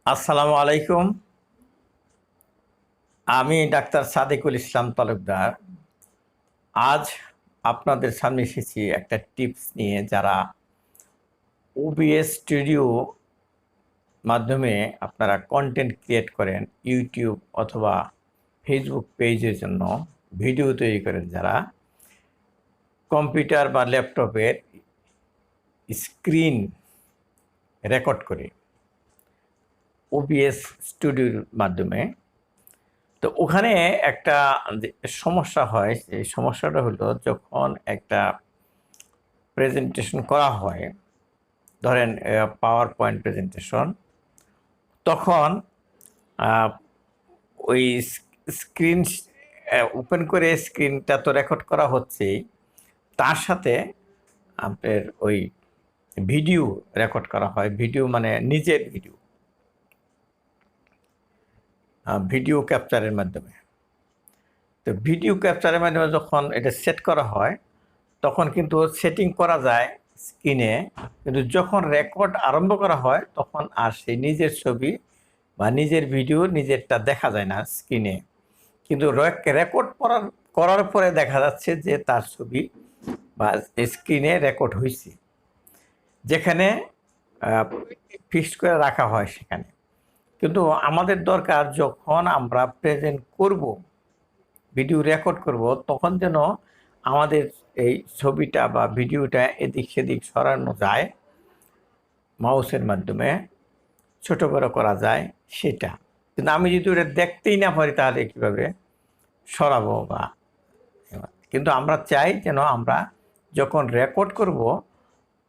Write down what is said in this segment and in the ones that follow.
আসসালামু আলাইকুম। আমি ডাক্তার সাদেকুল ইসলাম তালুকদার। আজ আপনাদের সামনে এসেছি একটা টিপস নিয়ে। যারা ওবিএস স্টুডিও মাধ্যমে আপনারা কন্টেন্ট ক্রিয়েট করেন, ইউটিউব অথবা ফেসবুক পেজের জন্য ভিডিও তৈরি করেন, যারা কম্পিউটার বা ল্যাপটপের স্ক্রিন রেকর্ড করে ওবিএস স্টুডিওর মাধ্যমে, তো ওখানে একটা যে সমস্যা হয়, সেই সমস্যাটা হলো যখন একটা প্রেজেন্টেশন করা হয়, ধরেন পাওয়ার পয়েন্ট প্রেজেন্টেশন, তখন ওই স্ক্রিন ওপেন করে স্ক্রিনটা তো রেকর্ড করা হচ্ছেই, তার সাথে আপনার ওই ভিডিও রেকর্ড করা হয়। ভিডিও মানে নিজের ভিডিও ক্যাপচারের মাধ্যমে। তো ভিডিও ক্যাপচারের মাধ্যমে যখন এটা সেট করা হয়, তখন কিন্তু সেটিং করা যায় স্ক্রিনে, কিন্তু যখন রেকর্ড আরম্ভ করা হয় তখন আর সেই নিজের ছবি বা নিজের ভিডিও নিজেরটা দেখা যায় না স্ক্রিনে, কিন্তু রেকর্ড করার পরে দেখা যাচ্ছে যে তার ছবি বা স্ক্রিনে রেকর্ড হয়েছে, যেখানে ফিক্সড করে রাখা হয় সেখানে। কিন্তু আমাদের দরকার যখন আমরা প্রেজেন্ট করব, ভিডিও রেকর্ড করব, তখন যেন আমাদের এই ছবিটা বা ভিডিওটা এদিক সেদিক সরানো যায়, মাউসের মাধ্যমে ছোট বড় করা যায় সেটা। কিন্তু আমি যদি ওটা দেখতেই না পারি তাহলে কীভাবে সরাবো? বা কিন্তু আমরা চাই যেন আমরা যখন রেকর্ড করব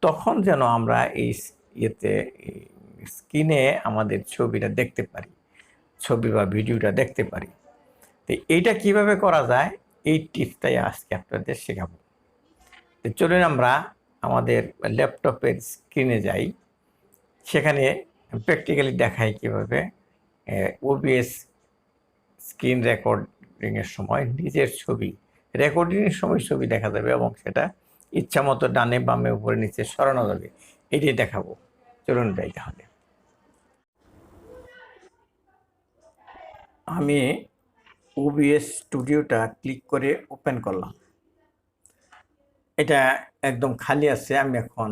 তখন যেন আমরা এই ইয়েতে স্ক্রিনে আমাদের ছবিটা দেখতে পারি, ছবি বা ভিডিওটা দেখতে পারি। তো এইটা কিভাবে করা যায়, এই টিপসটাই আজকে আপনাদের শেখাবো। তো চলুন আমরা আমাদের ল্যাপটপের স্ক্রিনে যাই, সেখানে প্র্যাকটিক্যালি দেখাই কীভাবে ওবিএস স্ক্রিন রেকর্ডিংয়ের সময় নিজের ছবি, রেকর্ডিংয়ের সময় ছবি দেখা যাবে এবং সেটা ইচ্ছা মতো ডানে বামে উপরে নিচে সরানো যাবে। এটাই দেখাবো। চলুন যাই তাহলে। আমি ওবিএস স্টুডিওটা ক্লিক করে ওপেন করলাম। এটা একদম খালি আছে। আমি এখন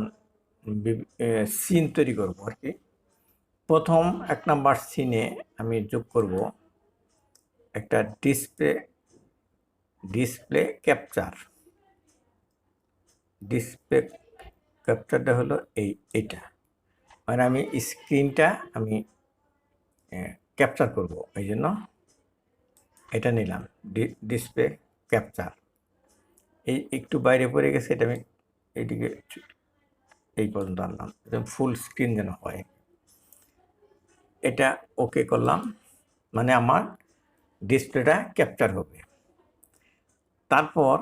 সিন তৈরি করব আর কি। প্রথম 1 নম্বর সিনে আমি যোগ করব একটা ডিসপ্লে ক্যাপচার। ডিসপ্লে ক্যাপচারটা হলো এইটা, মানে আমি স্ক্রিনটা আমি ক্যাপচার করব, এই জন্য এটা নিলাম ডিসপ্লে ক্যাপচার। এই একটু বাইরে পড়ে গেছে, এটা আমি এইদিকে এই পর্যন্ত আনলাম, ফুল স্ক্রিন যেন হয়। এটা ওকে করলাম, মানে আমার ডিসপ্লেটা ক্যাপচার হবে। তারপর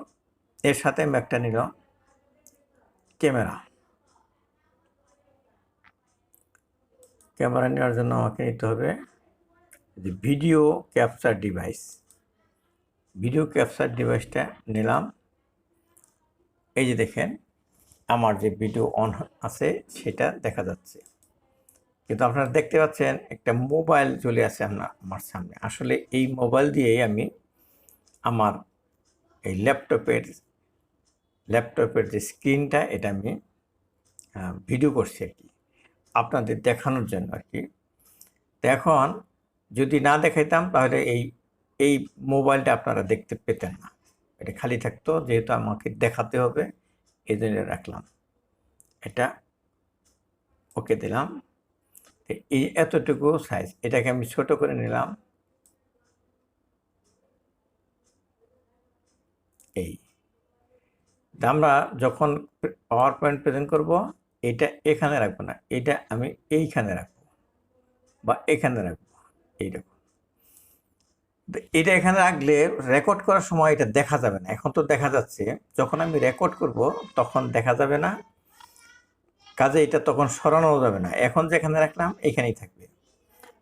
এর সাথে আমি একটা নিল ক্যামেরা নেওয়ার জন্য আমাকে নিতে হবে যে video capture device. Video capture ডিভাইসটা নিলাম। এই যে দেখেন আমার যে ভিডিও অন আছে সেটা দেখা যাচ্ছে, কিন্তু আপনারা দেখতে পাচ্ছেন একটা মোবাইল চলে আসে আমার সামনে। আসলে এই মোবাইল দিয়েই আমি আমার এই ল্যাপটপের যে স্ক্রিনটা, এটা আমি ভিডিও করছি আর কি, আপনাদের দেখানোর জন্য আর কি। তো এখন যদি না দেখাইতাম তাহলে এই মোবাইলটা আপনারা দেখতে পেতেন না, এটা খালি থাকতো। যেহেতু আমাকে দেখাতে হবে এই জন্য রাখলাম। এটা ওকে দিলাম। এই এতটুকু সাইজ, এটাকে আমি ছোট করে নিলাম। এই আমরা যখন পাওয়ার পয়েন্ট প্রেজেন্ট করব, এটা এখানে রাখবো না, এটা আমি এইখানে রাখবো বা এখানে রাখবো, এইরকম। এটা এখানে রাখলে রেকর্ড করার সময় এটা দেখা যাবে না। এখন তো দেখা যাচ্ছে, যখন আমি রেকর্ড করব তখন দেখা যাবে না, কাজে এটা তখন সরানো যাবে না। এখন যেখানে রাখলাম এখানেই থাকবে।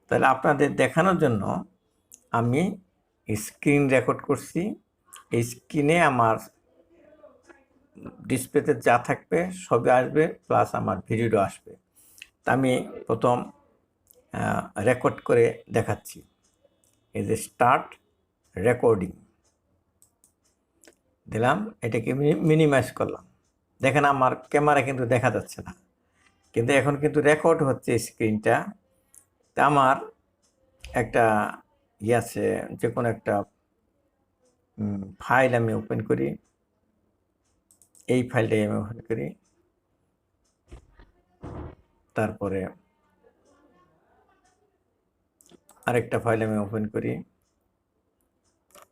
তাহলে আপনাদের দেখানোর জন্য আমি স্ক্রিন রেকর্ড করছি। এই স্ক্রিনে আমার ডিসপ্লেতে যা থাকবে সবই আসবে, প্লাস আমার ভিডিওটা আসবে। তা আমি প্রথম রেকর্ড করে দেখাচ্ছি। এই যে স্টার্ট রেকর্ডিং দিলাম, এটাকে মিনিমাইজ করলাম। দেখেন আমার ক্যামেরা কিন্তু দেখা যাচ্ছে না, কিন্তু এখন কিন্তু রেকর্ড হচ্ছে স্ক্রিনটা। তা আমার একটা আছে, যে কোনো একটা ফাইল আমি ওপেন করি। এই ফাইলটাই আমি ওপেন করি, তারপরে আরেকটা ফাইল আমি ওপেন করি।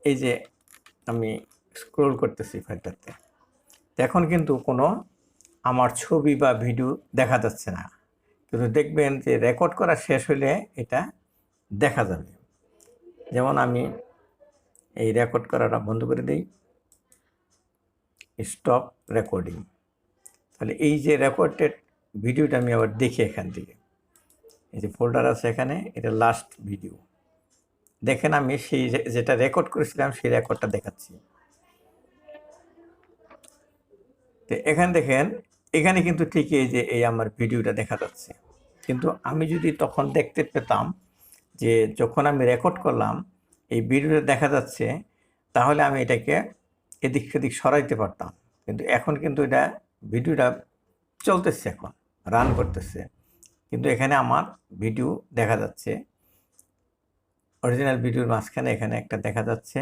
এই যে আমি স্ক্রল করতেছি ফাইলটাতে, এখন কিন্তু কোনো আমার ছবি বা ভিডিও দেখা যাচ্ছে না, কিন্তু দেখবেন যে রেকর্ড করা শেষ হলে এটা দেখা যাবে। যেমন আমি এই রেকর্ড করাটা বন্ধ করে দিই, স্টপ রেকর্ডিং। তাহলে এই যে রেকর্ডেড ভিডিওটা আমি আবার দেখি এখান থেকে। এই যে ফোল্ডার আছে এখানে, এটা লাস্ট ভিডিও। দেখেন আমি সেই যেটা রেকর্ড করেছিলাম সেই রেকর্ডটা দেখাচ্ছি। তো এখানে দেখেন, এখানে কিন্তু ঠিকই এই যে এই আমার ভিডিওটা দেখা যাচ্ছে, কিন্তু আমি যদি তখন দেখতে পেতাম যে যখন আমি রেকর্ড করলাম এই ভিডিওটা দেখা যাচ্ছে, তাহলে আমি এটাকে এদিক সেদিক সরাইতে পারতাম। কিন্তু এখন কিন্তু এটা ভিডিওটা চলতেছে, এখন রান করতেছে, কিন্তু এখানে আমার ভিডিও দেখা যাচ্ছে। অরিজিনাল ভিডিওর মাঝখানে এখানে একটা দেখা যাচ্ছে।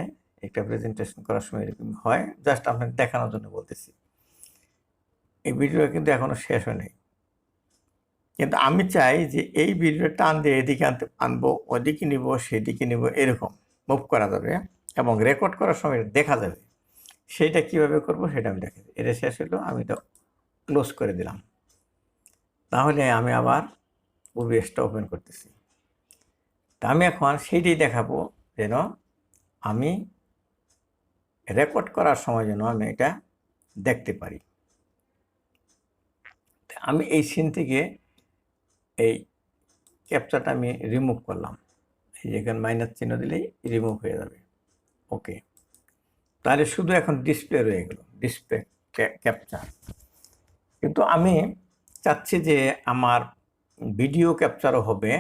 একটা প্রেজেন্টেশন করার সময় এরকম হয়, জাস্ট আপনাকে দেখানোর জন্য বলতেছি। এই ভিডিওটা কিন্তু এখনও শেষ হয়নি, কিন্তু আমি চাই যে এই ভিডিওটা টান দিয়ে এদিকে আনবো, ওদিকে নিব, সেদিকে নিব, এরকম মুভ করা যাবে এবং রেকর্ড করার সময় দেখা যাবে। সেইটা কীভাবে করব সেটা আমি দেখাই। এটা শেষ হলো, আমি এটা ক্লোজ করে দিলাম। তাহলে আমি আবার ওবিএসটা ওপেন করতেছি। তা আমি এখন সেইটাই দেখাবো, যেন আমি রেকর্ড করার সময় যেন আমি এটা দেখতে পারি। আমি এই সিন থেকে এই ক্যাপচারটা আমি রিমুভ করলাম। এই যে এখানে মাইনাস চিহ্ন দিলেই রিমুভ হয়ে যাবে। ওকে, তাহলে শুধু এখন ডিসপ্লে রয়ে গেল, ডিসপ্লে ক্যাপচার। কিন্তু আমি চাচ্ছি যে আমার ভিডিও ক্যাপচারও হবে,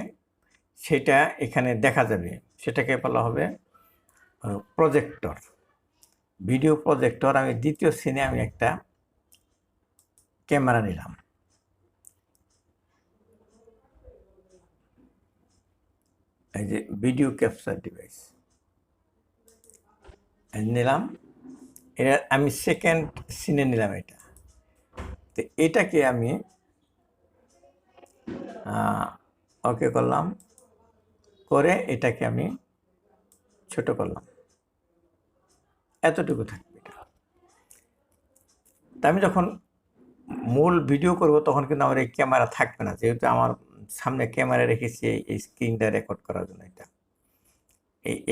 সেটা এখানে দেখা যাবে। সেটাকে বলা হবে প্রজেক্টর, ভিডিও প্রজেক্টর। আমি দ্বিতীয় সিনে আমি একটা ক্যামেরা নিলাম, এই যে ভিডিও ক্যাপচার ডিভাইস নিলাম। এটা আমি সেকেন্ড সিনে নিলাম এটা। তো এটাকে আমি ওকে করলাম, করে এটাকে আমি ছোট করলাম, এতটুকু থাকবে এটা। তা আমি যখন মূল ভিডিও করব তখন কিন্তু আমার এই ক্যামেরা থাকবে না, যেহেতু আমার সামনে ক্যামেরা রেখেছি এই স্ক্রিনটা রেকর্ড করার জন্য। এটা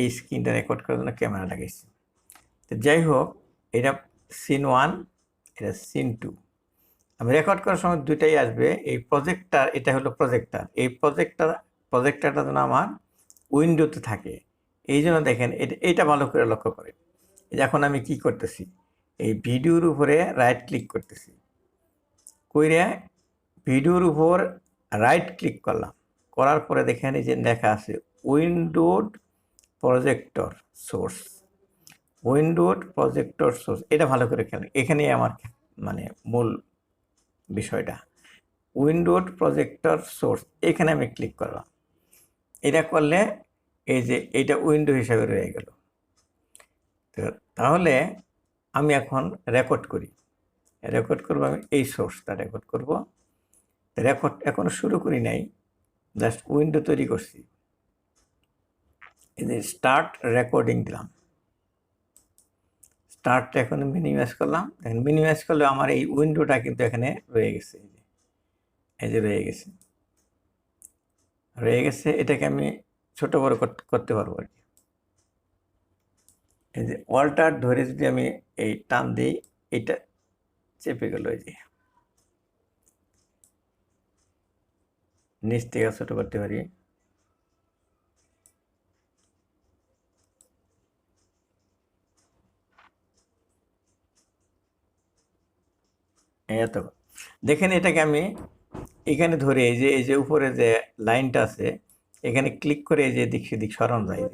এই স্ক্রিনটা রেকর্ড করার জন্য ক্যামেরা লাগাইছি। তো যাই হোক, এটা সিন 1, এটা সিন 2। আমি রেকর্ড করার সময় দুইটাই আসবে। এই প্রজেক্টর, এটা হলো প্রজেক্টর। এই প্রজেক্টরটা যেন আমার উইন্ডোতে থাকে, এই জন্য দেখেন এটা ভালো করে লক্ষ্য করেন। এখন আমি কি করতেছি, এই ভিডিওর উপরে রাইট ক্লিক করতেছি, কইরে ভিডিওর উপর রাইট ক্লিক করলাম। করার পরে দেখেন এই যে লেখা আছে উইন্ডোড প্রজেক্টর সোর্স, উইন্ডোড প্রজেক্টর সোর্স। এটা ভালো করে খেলেন, এখানেই আমার মানে মূল বিষয়টা। উইন্ডোড প্রজেক্টর সোর্স, এখানে আমি ক্লিক করলাম। এটা করলে এই যে এইটা উইন্ডো হিসাবে রয়ে গেল। তাহলে আমি এখন রেকর্ড করি, রেকর্ড করবো আমি এই সোর্সটা রেকর্ড করব। রেকর্ড এখনো শুরু করি নাই, জাস্ট উইন্ডো তৈরি করছি। এই যে স্টার্ট রেকর্ডিং দিলাম, স্টার্টটা এখন মিনিমাইজ করলাম। দেখেন মিনিমাইজ করলে আমার এই উইন্ডোটা কিন্তু এখানে রয়ে গেছে, এই যে রয়ে গেছে। এটাকে আমি ছোট বড় করতে পারবো আর কি। এই যে অল্টার ধরে যদি আমি এই টান দিই, এটা চেপে গেল। এই যে নিচ থেকে ছোট করতে পারি। এত দেখেন, এটাকে আমি এখানে ধরে এই যে উপরে যে লাইনটা আছে এখানে ক্লিক করে এই যে এদিক সেদিক সরানো যায়।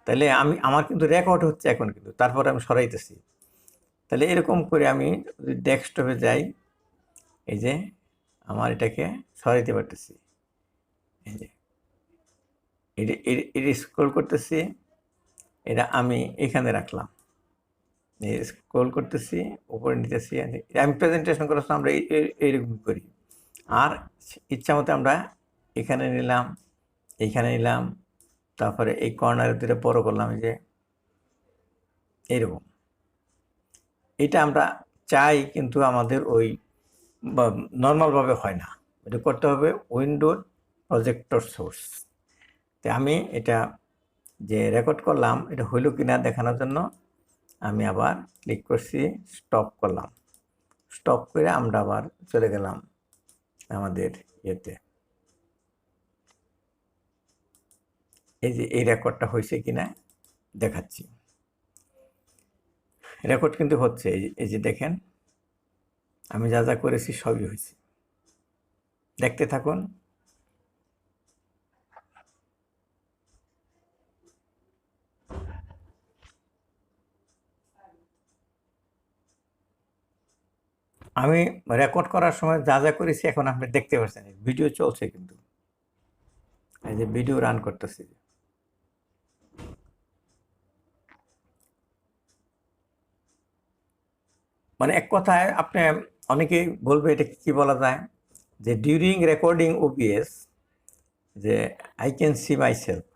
তাহলে আমার কিন্তু রেকর্ড হচ্ছে এখন, কিন্তু তারপরে আমি সরাইতেছি। তাহলে এরকম করে আমি যদি ডেস্কটপে যাই, এই যে আমার এটাকে সরাইতে পারতেছি। এই যে এটা স্ক্রল করতেছি, এটা আমি এখানে রাখলাম, স্ক্রল করতেছি, উপরে নিতেছি। আমি প্রেজেন্টেশন করার সময় আমরা এইরকম করি। আর ইচ্ছা মতো আমরা এখানে নিলাম, এইখানে নিলাম, তারপরে এই কর্নারের দিকে বড় করলাম, এই যে এইরকম। এটা আমরা চাই, কিন্তু আমাদের ওই নর্মালভাবে হয় না, এটা করতে হবে উইন্ডোর প্রজেক্টর সোর্স। তো আমি এটা যে রেকর্ড করলাম, এটা হইল কিনা দেখানোর জন্য আমি আবার ক্লিক করছি, স্টপ করলাম। স্টপ করে আমরা আবার চলে গেলাম আমাদের ইয়েতে। এই যে এই রেকর্ডটা হয়েছে কিনা দেখাচ্ছি। রেকর্ড কিন্তু হচ্ছে, এই যে দেখেন, আমি যা যা করেছি সবই হয়েছে। দেখতে থাকুন। আমি রেকর্ড করার সময় যা যা করেছি এখন আপনি দেখতে পাচ্ছেন, ভিডিও চলছে, কিন্তু এই যে ভিডিও রান করতেছি। মানে এক কথায় আপনি অনেকে বলবে এটা কি বলা যায়, যে ডিউরিং রেকর্ডিং ওবিএস, যে I can see my self.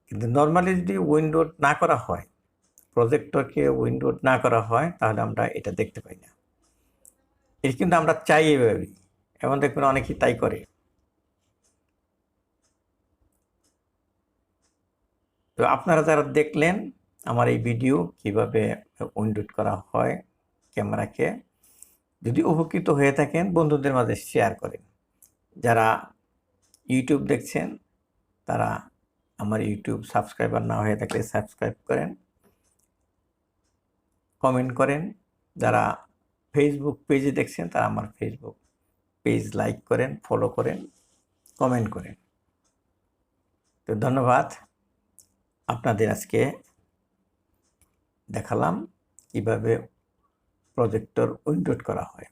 কিন্তু নর্মালি যদি উইন্ডো না করা হয়, প্রজেক্টরকে উইন্ডো না করা হয়, তাহলে আমরা এটা দেখতে পাই না। এটা কিন্তু আমরা চাই এভাবে, এমন দেখবেন অনেকেই তাই করে। তো আপনারা যারা দেখলেন আমার এই ভিডিও কিভাবে উইন্ডো করা হয় ক্যামেরাকে, যদি উপকৃত হয়ে থাকেন বন্ধুদের মাঝে শেয়ার করেন। যারা ইউটিউব দেখছেন তারা আমার ইউটিউব সাবস্ক্রাইবার না হয়ে থাকলে সাবস্ক্রাইব করেন, কমেন্ট করেন। যারা ফেসবুক পেজে দেখছেন তারা আমার ফেসবুক পেজ লাইক করেন, ফলো করেন, কমেন্ট করেন। তো ধন্যবাদ। আপনাদের আজকে দেখালাম কিভাবে প্রজেক্টর উইন্ডো করা হয়।